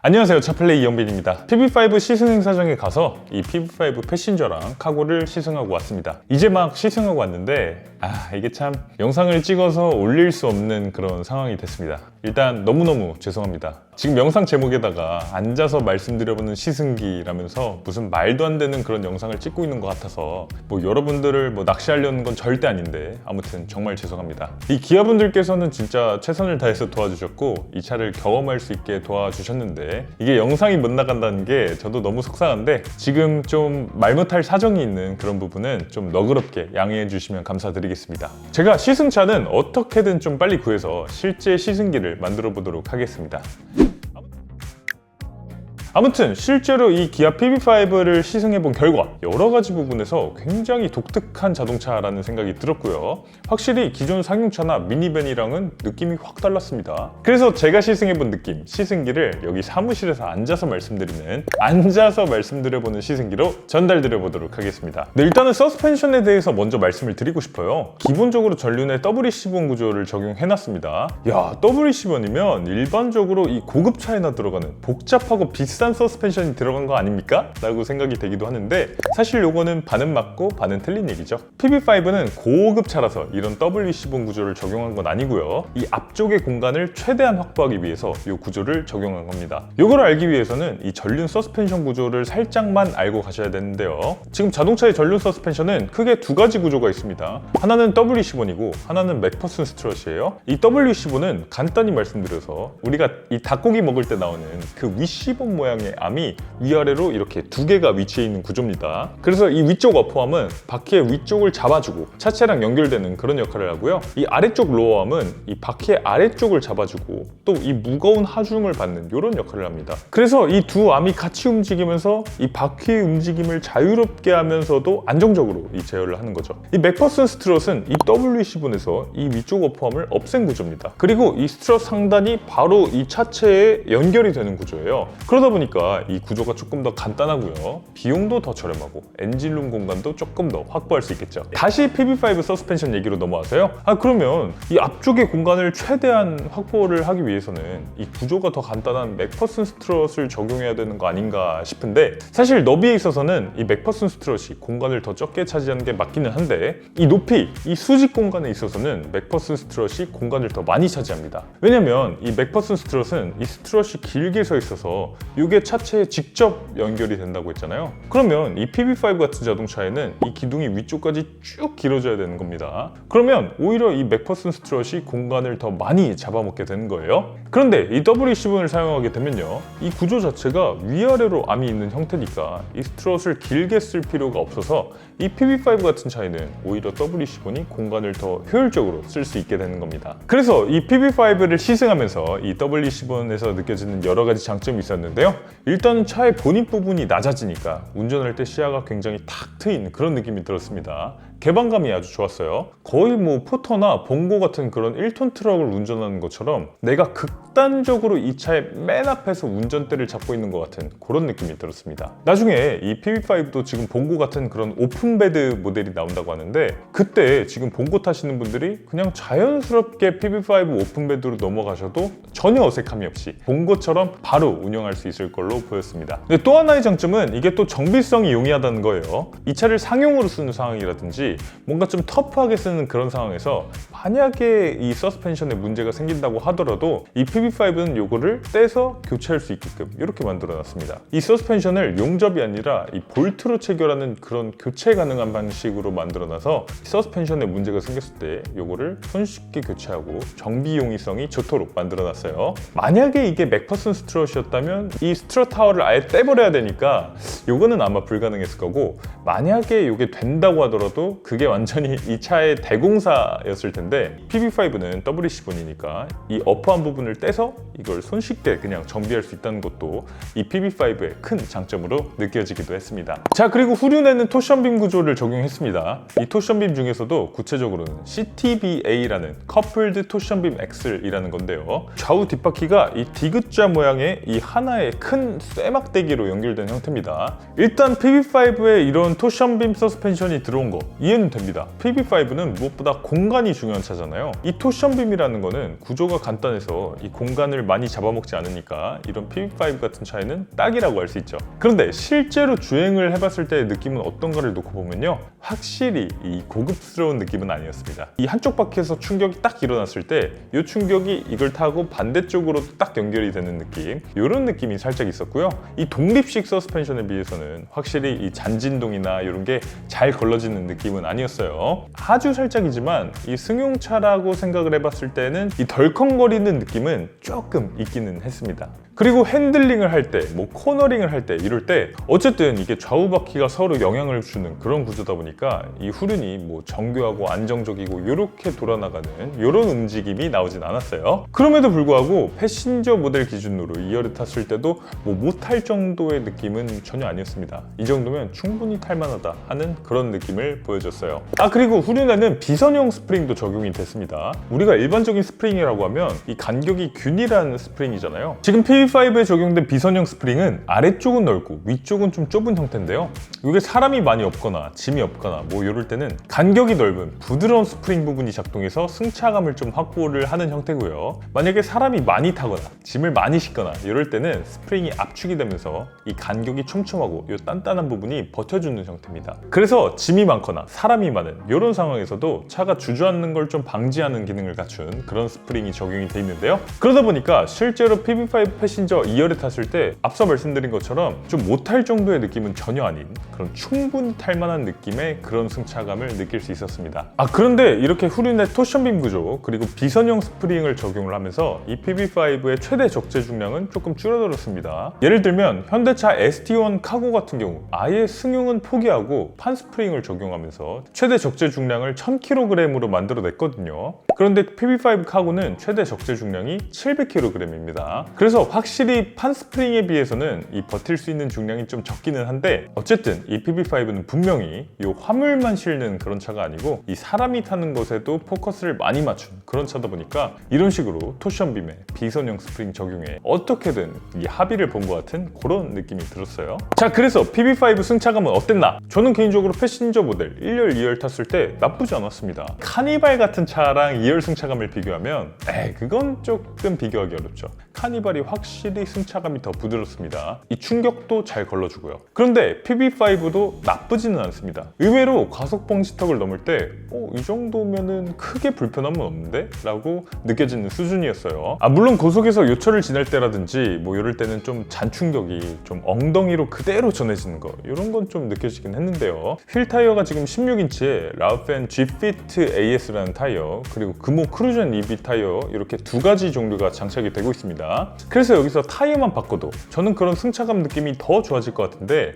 안녕하세요, 차플레이 이영빈입니다. PB5 시승 행사장에 가서 이 PB5 패신저랑 카고를 시승하고 왔습니다. 이제 막 시승하고 왔는데 이게 참 영상을 찍어서 올릴 수 없는 그런 상황이 됐습니다. 일단 너무너무 죄송합니다. 지금 영상 제목에다가 앉아서 말씀드려보는 시승기라면서 무슨 말도 안 되는 그런 영상을 찍고 있는 것 같아서 여러분들을 낚시하려는 건 절대 아닌데 아무튼 정말 죄송합니다. 이 기아분들께서는 진짜 최선을 다해서 도와주셨고 이 차를 경험할 수 있게 도와주셨는데 이게 영상이 못 나간다는 게 저도 너무 속상한데 지금 좀 말 못할 사정이 있는 그런 부분은 좀 너그럽게 양해해 주시면 감사드리겠습니다. 제가 시승차는 어떻게든 좀 빨리 구해서 실제 시승기를 만들어 보도록 하겠습니다. 아무튼 실제로 이 기아 PB5를 시승해본 결과 여러 가지 부분에서 굉장히 독특한 자동차라는 생각이 들었고요. 확실히 기존 상용차나 미니밴이랑은 느낌이 확 달랐습니다. 그래서 제가 시승해본 느낌, 시승기를 여기 사무실에서 앉아서 말씀드려보는 시승기로 전달드려보도록 하겠습니다. 네, 일단은 서스펜션에 대해서 먼저 말씀을 드리고 싶어요. 기본적으로 전륜에 WC1 구조를 적용해놨습니다. WC1이면 일반적으로 이 고급차에나 들어가는 복잡하고 비싼 서스펜션이 들어간 거 아닙니까? 라고 생각이 되기도 하는데 사실 요거는 반은 맞고 반은 틀린 얘기죠. PB5는 고급차라서 이런 WC1 구조를 적용한 건 아니고요. 이 앞쪽의 공간을 최대한 확보하기 위해서 이 구조를 적용한 겁니다. 요걸 알기 위해서는 이 전륜 서스펜션 구조를 살짝만 알고 가셔야 되는데요. 지금 자동차의 전륜 서스펜션은 크게 두 가지 구조가 있습니다. 하나는 WC1이고 하나는 맥퍼슨 스트럿이에요. 이 WC1은 간단히 말씀드려서 우리가 이 닭고기 먹을 때 나오는 그 위시본 모양의 암이 위아래로 이렇게 두 개가 위치해 있는 구조입니다. 그래서 이 위쪽 어퍼암은 바퀴의 위쪽을 잡아주고 차체랑 연결되는 그런 역할을 하고요. 이 아래쪽 로어암은 이 바퀴의 아래쪽을 잡아주고 또 이 무거운 하중을 받는 이런 역할을 합니다. 그래서 이 두 암이 같이 움직이면서 이 바퀴의 움직임을 자유롭게 하면서도 안정적으로 이 제어를 하는 거죠. 이 맥퍼슨 스트럿은 이 WC1에서 이 위쪽 어퍼암을 없앤 구조입니다. 그리고 이 스트럿 상단이 바로 이 차체에 연결이 되는 구조예요. 그러다 보니까 이 구조가 조금 더 간단하고요. 비용도 더 저렴하고 엔진룸 공간도 조금 더 확보할 수 있겠죠. 다시 PB5 서스펜션 얘기로 넘어와서요. 그러면 이 앞쪽의 공간을 최대한 확보를 하기 위해서는 이 구조가 더 간단한 맥퍼슨 스트럿을 적용해야 되는 거 아닌가 싶은데 사실 너비에 있어서는 이 맥퍼슨 스트럿이 공간을 더 적게 차지하는 게 맞기는 한데 이 높이, 이 수직 공간에 있어서는 맥퍼슨 스트럿이 공간을 더 많이 차지합니다. 왜냐면 이 맥퍼슨 스트럿은 이 스트럿이 길게 서 있어서 이게 차체에 직접 연결이 된다고 했잖아요. 그러면 이 PB5 같은 자동차에는 이 기둥이 위쪽까지 쭉 길어져야 되는 겁니다. 그러면 오히려 이 맥퍼슨 스트럿이 공간을 더 많이 잡아먹게 되는 거예요. 그런데 이 WC1을 사용하게 되면요, 이 구조 자체가 위아래로 암이 있는 형태니까 이 스트럿을 길게 쓸 필요가 없어서 이 PB5 같은 차에는 오히려 WC1이 공간을 더 효율적으로 쓸 수 있게 되는 겁니다. 그래서 이 PB5를 시승하면서 이 WC1에서 느껴지는 여러 가지 장점이 있었는데요. 일단 차의 본인 부분이 낮아지니까 운전할 때 시야가 굉장히 탁 트인 그런 느낌이 들었습니다. 개방감이 아주 좋았어요. 거의 포터나 봉고 같은 그런 1톤 트럭을 운전하는 것처럼 내가 극단적으로 이 차의 맨 앞에서 운전대를 잡고 있는 것 같은 그런 느낌이 들었습니다. 나중에 이 PB5도 지금 봉고 같은 그런 오픈베드 모델이 나온다고 하는데 그때 지금 봉고 타시는 분들이 그냥 자연스럽게 PB5 오픈베드로 넘어가셔도 전혀 어색함이 없이 봉고처럼 바로 운영할 수 있을 걸로 보였습니다. 근데 또 하나의 장점은 이게 또 정비성이 용이하다는 거예요. 이 차를 상용으로 쓰는 상황이라든지 뭔가 좀 터프하게 쓰는 그런 상황에서 만약에 이 서스펜션에 문제가 생긴다고 하더라도 이 PB5는 요거를 떼서 교체할 수 있게끔 이렇게 만들어 놨습니다. 이 서스펜션을 용접이 아니라 이 볼트로 체결하는 그런 교체 가능한 방식으로 만들어 놔서 서스펜션에 문제가 생겼을 때 요거를 손쉽게 교체하고 정비 용이성이 좋도록 만들어 놨어요. 만약에 이게 맥퍼슨 스트럿이었다면 이 스트럿 타워를 아예 떼버려야 되니까 요거는 아마 불가능했을 거고 만약에 요게 된다고 하더라도 그게 완전히 이 차의 대공사였을 텐데 PB5는 WC1이니까 이 어퍼한 부분을 떼서 이걸 손쉽게 그냥 정비할 수 있다는 것도 이 PB5의 큰 장점으로 느껴지기도 했습니다. 자, 그리고 후륜에는 토션빔 구조를 적용했습니다. 이 토션빔 중에서도 구체적으로는 CTBA라는 커플드 토션빔 엑셀이라는 건데요. 좌우 뒷바퀴가 이 디귿자 모양의 이 하나의 큰 쇠막대기로 연결된 형태입니다. 일단 PB5에 이런 토션빔 서스펜션이 들어온 거, 이 이해는 됩니다. PB5는 무엇보다 공간이 중요한 차잖아요. 이 토션빔이라는 거는 구조가 간단해서 이 공간을 많이 잡아먹지 않으니까 이런 PB5 같은 차에는 딱이라고 할 수 있죠. 그런데 실제로 주행을 해봤을 때의 느낌은 어떤가를 놓고 보면요, 확실히 이 고급스러운 느낌은 아니었습니다. 이 한쪽 바퀴에서 충격이 딱 일어났을 때 이 충격이 이걸 타고 반대쪽으로 딱 연결이 되는 느낌, 이런 느낌이 살짝 있었고요. 이 독립식 서스펜션에 비해서는 확실히 이 잔진동이나 이런 게 잘 걸러지는 느낌은 아니었어요. 아주 살짝이지만 이 승용차라고 생각을 해봤을 때는 이 덜컹거리는 느낌은 조금 있기는 했습니다. 그리고 핸들링을 할 때, 뭐 코너링을 할 때, 이럴 때 어쨌든 이게 좌우 바퀴가 서로 영향을 주는 그런 구조다 보니까 이 후륜이 뭐 정교하고 안정적이고 이렇게 돌아나가는 이런 움직임이 나오진 않았어요. 그럼에도 불구하고 패신저 모델 기준으로 2열을 탔을 때도 뭐 못할 정도의 느낌은 전혀 아니었습니다. 이 정도면 충분히 탈만하다 하는 그런 느낌을 보여줬어요. 그리고 후륜에는 비선형 스프링도 적용이 됐습니다. 우리가 일반적인 스프링이라고 하면 이 간격이 균일한 스프링이잖아요. 지금 PB5에 적용된 비선형 스프링은 아래쪽은 넓고 위쪽은 좀 좁은 형태인데요, 이게 사람이 많이 없거나 짐이 없거나 뭐 이럴 때는 간격이 넓은 부드러운 스프링 부분이 작동해서 승차감을 좀 확보를 하는 형태고요. 만약에 사람이 많이 타거나 짐을 많이 싣거나 이럴 때는 스프링이 압축이 되면서 이 간격이 촘촘하고 이 단단한 부분이 버텨주는 형태입니다. 그래서 짐이 많거나 사람이 많은 이런 상황에서도 차가 주저앉는 걸 좀 방지하는 기능을 갖춘 그런 스프링이 적용이 돼 있는데요, 그러다 보니까 실제로 PB5 패신저 2열에 탔을 때 앞서 말씀드린 것처럼 좀 못할 정도의 느낌은 전혀 아닌 그런 충분히 탈만한 느낌의 그런 승차감을 느낄 수 있었습니다. 그런데 이렇게 후륜의 토션빔 구조 그리고 비선형 스프링을 적용을 하면서 이 PB5의 최대 적재 중량은 조금 줄어들었습니다. 예를 들면 현대차 ST1 카고 같은 경우 아예 승용은 포기하고 판 스프링을 적용하면서 최대 적재 중량을 1000kg으로 만들어냈거든요. 그런데 PB5 카고는 최대 적재 중량이 700kg입니다. 그래서 확실히 판 스프링에 비해서는 이 버틸 수 있는 중량이 좀 적기는 한데, 어쨌든 이 PB5는 분명히 이 화물만 실는 그런 차가 아니고 이 사람이 타는 것에도 포커스를 많이 맞춘 그런 차다 보니까 이런 식으로 토션빔에 비선형 스프링 적용에 어떻게든 이 합의를 본 것 같은 그런 느낌이 들었어요. 자, 그래서 PB5 승차감은 어땠나? 저는 개인적으로 패신저 모델 1열, 2열 탔을 때 나쁘지 않았습니다. 카니발 같은 차랑 2열 승차감을 비교하면 그건 조금 비교하기 어렵죠. 카니발이 확실히 승차감이 더 부드럽습니다. 이 충격도 잘 걸러주고요. 그런데 PB5도 나쁘지는 않습니다. 의외로 과속 방지턱을 넘을 때 이 정도면은 크게 불편함은 없는데? 라고 느껴지는 수준이었어요. 물론 고속에서 요철을 지날 때라든지 뭐 이럴 때는 좀 잔충격이 좀 엉덩이로 그대로 전해지는 거, 이런 건 좀 느껴지긴 했는데요. 휠 타이어가 지금 16인치에 라우펜 Gfit AS라는 타이어, 그리고 금호 크루전 EB 타이어, 이렇게 두 가지 종류가 장착이 되고 있습니다. 그래서 여기서 타이어만 바꿔도 저는 그런 승차감 느낌이 더 좋아질 것 같은데,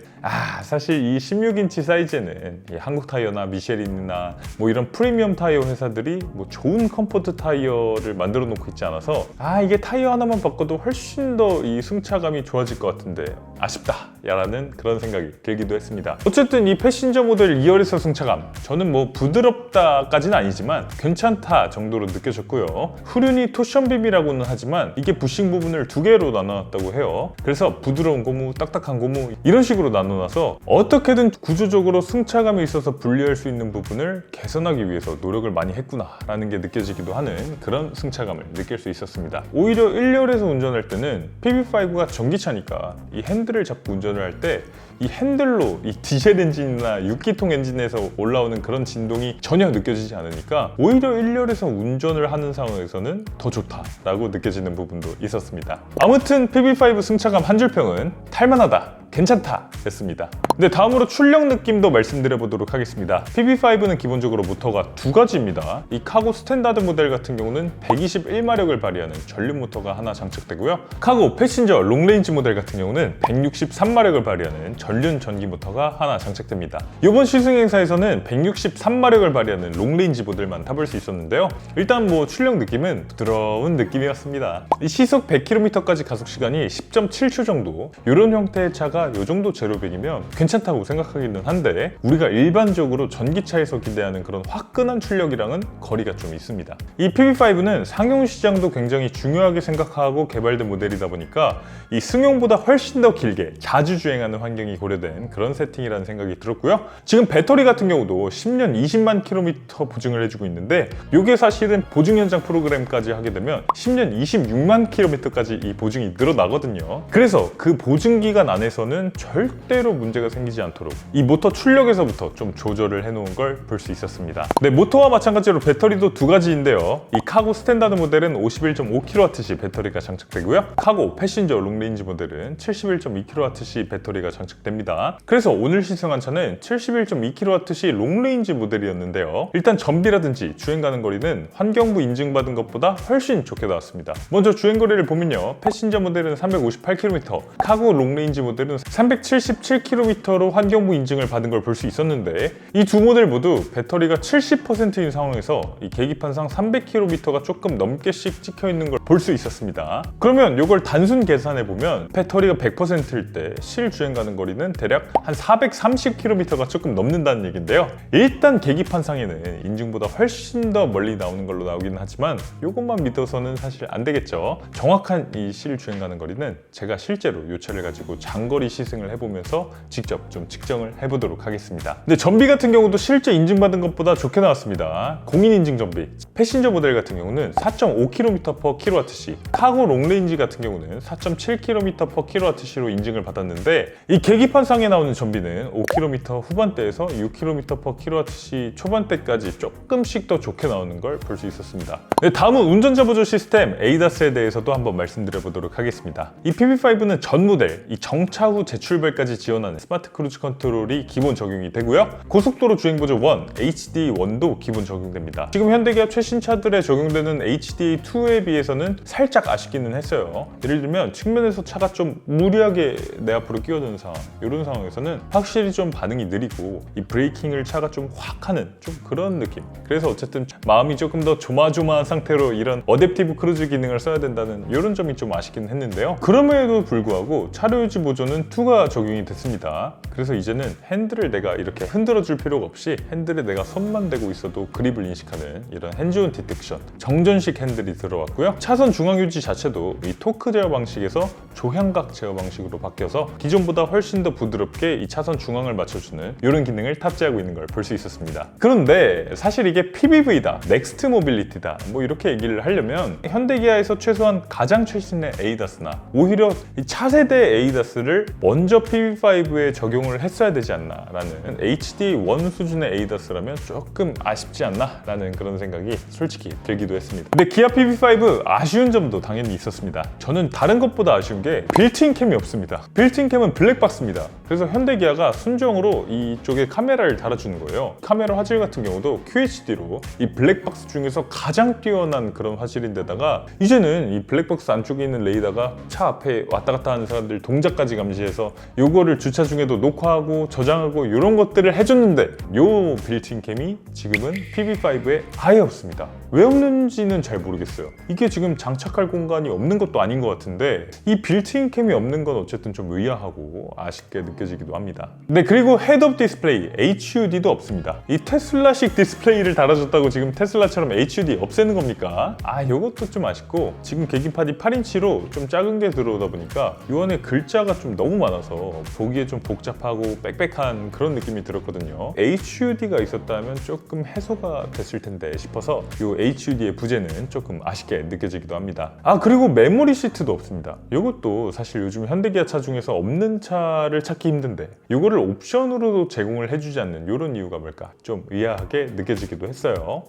사실 이 16인치 사이즈는 이 한국 타이어나 미쉐린이나 뭐 이런 프리미엄 타이어 회사들이 뭐 좋은 컴포트 타이어를 만들어 놓고 있지 않아서 이게 타이어 하나만 바꿔도 훨씬 더 이 승차감이 좋아질 것 같은데 아쉽다 라는 그런 생각이 들기도 했습니다. 어쨌든 이 패신저 모델 2열에서 승차감, 저는 뭐 부드럽다까지는 아니지만 괜찮다 정도로 느껴졌고요. 후륜이 토션빔이라고는 하지만 이게 부싱 부분을 두 개로 나눠놨다고 해요. 그래서 부드러운 고무, 딱딱한 고무 이런 식으로 나눠놔서 어떻게든 구조적으로 승차감이 있어서 분리할 수 있는 부분을 개선하기 위해서 노력을 많이 했구나 라는 게 느껴지기도 하는 그런 승차감을 느낄 수 있었습니다. 오히려 1열에서 운전할 때는 PB5가 전기차니까 이 핸들을 잡고 운전을 할 때 이 핸들로 이 디젤 엔진이나 6기통 엔진에서 올라오는 그런 진동이 전혀 느껴지지 않으니까 오히려 1열에서 운전을 하는 상황에서는 더 좋다라고 느껴지는 부분도 있었습니다. 아무튼 PB5 승차감 한 줄평은 탈만하다, 괜찮다 였습니다. 근데 다음으로 출력 느낌도 말씀드려 보도록 하겠습니다. PB5는 기본적으로 모터가 두 가지입니다. 이 카고 스탠다드 모델 같은 경우는 121마력을 발휘하는 전륜 모터가 하나 장착되고요. 카고 패신저 롱레인지 모델 같은 경우는 163마력을 발휘하는 전륜 전기 모터가 하나 장착됩니다. 이번 시승 행사에서는 163마력을 발휘하는 롱레인지 모델만 타볼 수 있었는데요. 일단 뭐 출력 느낌은 부드러운 느낌이었습니다. 이 시속 100km까지 가속 시간이 10.7초 정도, 이런 형태의 차가 가격대가 이 정도 제로백이면 괜찮다고 생각하기는 한데 우리가 일반적으로 전기차에서 기대하는 그런 화끈한 출력이랑은 거리가 좀 있습니다. 이 PV5는 상용 시장도 굉장히 중요하게 생각하고 개발된 모델이다 보니까 이 승용보다 훨씬 더 길게 자주 주행하는 환경이 고려된 그런 세팅이라는 생각이 들었고요. 지금 배터리 같은 경우도 10년 20만 킬로미터 보증을 해주고 있는데 이게 사실은 보증 연장 프로그램까지 하게 되면 10년 26만 킬로미터까지 이 보증이 늘어나거든요. 그래서 그 보증 기간 안에서는 절대로 문제가 생기지 않도록 이 모터 출력에서부터 좀 조절을 해놓은 걸 볼 수 있었습니다. 네, 모터와 마찬가지로 배터리도 두 가지인데요. 이 카고 스탠다드 모델은 51.5kWh 배터리가 장착되고요. 카고 패신저 롱레인지 모델은 71.2kWh 배터리가 장착됩니다. 그래서 오늘 시승한 차는 71.2kWh 롱레인지 모델이었는데요. 일단 전비라든지 주행 가는 거리는 환경부 인증받은 것보다 훨씬 좋게 나왔습니다. 먼저 주행 거리를 보면요. 패신저 모델은 358km, 카고 롱레인지 모델은 377km로 환경부 인증을 받은 걸 볼 수 있었는데 이 두 모델 모두 배터리가 70%인 상황에서 이 계기판상 300km가 조금 넘게씩 찍혀 있는 걸 볼 수 있었습니다. 그러면 이걸 단순 계산해 보면 배터리가 100%일 때 실 주행 가는 거리는 대략 한 430km가 조금 넘는다는 얘기인데요. 일단 계기판상에는 인증보다 훨씬 더 멀리 나오는 걸로 나오긴 하지만 이것만 믿어서는 사실 안 되겠죠. 정확한 이 실 주행 가는 거리는 제가 실제로 이 차를 가지고 장거리 시승을 해보면서 직접 좀 측정을 해보도록 하겠습니다. 근데 전비 같은 경우도 실제 인증받은 것보다 좋게 나왔습니다. 공인 인증 전비. 패신저 모델 같은 경우는 4.5km/kWh, 카고 롱레인지 같은 경우는 4.7km/kWh로 인증을 받았는데 이 계기판상에 나오는 전비는 5km 후반대에서 6km/kWh 초반대까지 조금씩 더 좋게 나오는 걸 볼 수 있었습니다. 네, 다음은 운전자 보조 시스템 ADAS에 대해서도 한번 말씀드려 보도록 하겠습니다. 이 PV5는 전 모델 이 정차 후 재출발까지 지원하는 스마트 크루즈 컨트롤이 기본 적용이 되고요. 고속도로 주행 보조 1, HD1도 기본 적용됩니다. 지금 현대기아 최신 차들에 적용되는 HD2에 비해서는 살짝 아쉽기는 했어요. 예를 들면 측면에서 차가 좀 무리하게 내 앞으로 끼어드는 상황, 이런 상황에서는 확실히 좀 반응이 느리고 이 브레이킹을 차가 좀 확 하는 좀 그런 느낌. 그래서 어쨌든 마음이 조금 더 조마조마한 상태로 이런 어댑티브 크루즈 기능을 써야 된다는 이런 점이 좀 아쉽긴 했는데요. 그럼에도 불구하고 차로 유지 보조는 2가 적용이 됐습니다. 그래서 이제는 핸들을 내가 이렇게 흔들어 줄 필요가 없이 핸들에 내가 손만 대고 있어도 그립을 인식하는 이런 핸즈온 디텍션, 정전식 핸들이 들어왔고요. 차선 중앙 유지 자체도 이 토크 제어 방식에서 조향각 제어 방식으로 바뀌어서 기존보다 훨씬 더 부드럽게 이 차선 중앙을 맞춰주는 이런 기능을 탑재하고 있는 걸 볼 수 있었습니다. 그런데 사실 이게 PBV다, 넥스트 모빌리티다 뭐 이렇게 얘기를 하려면 현대기아에서 최소한 가장 최신의 ADAS나 오히려 이 차세대 ADAS를 먼저 PV5에 적용을 했어야 되지 않나 라는 HD1 수준의 ADAS라면 조금 아쉽지 않나 라는 그런 생각이 솔직히 들기도 했습니다. 근데 기아 PV5 아쉬운 점도 당연히 있었습니다. 저는 다른 것보다 아쉬운 게 빌트인 캠이 없습니다. 빌트인 캠은 블랙박스입니다. 그래서 현대기아가 순정으로 이쪽에 카메라를 달아주는 거예요. 카메라 화질 같은 경우도 QHD로 이 블랙박스 중에서 가장 뛰어난 그런 화질인데다가 이제는 이 블랙박스 안쪽에 있는 레이더가 차 앞에 왔다 갔다 하는 사람들 동작까지 감지해서 요거를 주차 중에도 녹화하고 저장하고 이런 것들을 해줬는데 요 빌트인 캠이 지금은 PV5에 아예 없습니다. 왜 없는지는 잘 모르겠어요. 이게 지금 장착할 공간이 없는 것도 아닌 것 같은데 이 빌트인 캠이 없는 건 어쨌든 좀 의아하고 아쉽게 느껴지기도 합니다. 네, 그리고 헤드업 디스플레이 HUD도 없습니다. 이 테슬라식 디스플레이를 달아줬다고 지금 테슬라처럼 HUD 없애는 겁니까? 요것도 좀 아쉽고 지금 계기판이 8인치로 좀 작은 게 들어오다 보니까 요 안에 글자가 좀 너무 많아서 보기에 좀 복잡하고 빽빽한 그런 느낌이 들었거든요. HUD가 있었다면 조금 해소가 됐을 텐데 싶어서 요 HUD의 부재는 조금 아쉽게 느껴지기도 합니다. 그리고 메모리 시트도 없습니다. 이것도 사실 요즘 현대기아 차 중에서 없는 차를 찾기 힘든데 이거를 옵션으로도 제공을 해주지 않는 이런 이유가 뭘까 좀 의아하게 느껴지기도 했어요.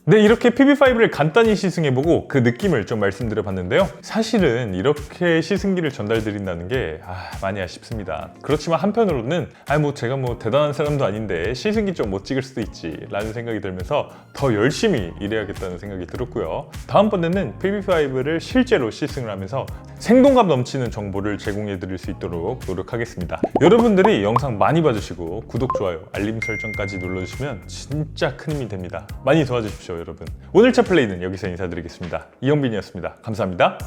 네, 이렇게 PV5를 간단히 시승해보고 그 느낌을 좀 말씀드려봤는데요. 사실은 이렇게 시승기를 전달드린다는 게 많이 아쉽습니다. 그렇지만 한편으로는 제가 대단한 사람도 아닌데 시승기 좀 못 찍을 수도 있지 라는 생각이 들면서 더 열심히 일해야겠다는 생각이 들었고요. 다음번에는 PV5를 실제로 시승을 하면서 생동감 넘치는 정보를 제공해드릴 수 있도록 노력하겠습니다. 여러분들이 영상 많이 봐주시고 구독, 좋아요, 알림 설정까지 눌러주시면 진짜 큰 힘이 됩니다. 많이 도와주십시오, 여러분. 오늘 차 플레이는 여기서 인사드리겠습니다. 이영빈이었습니다. 감사합니다.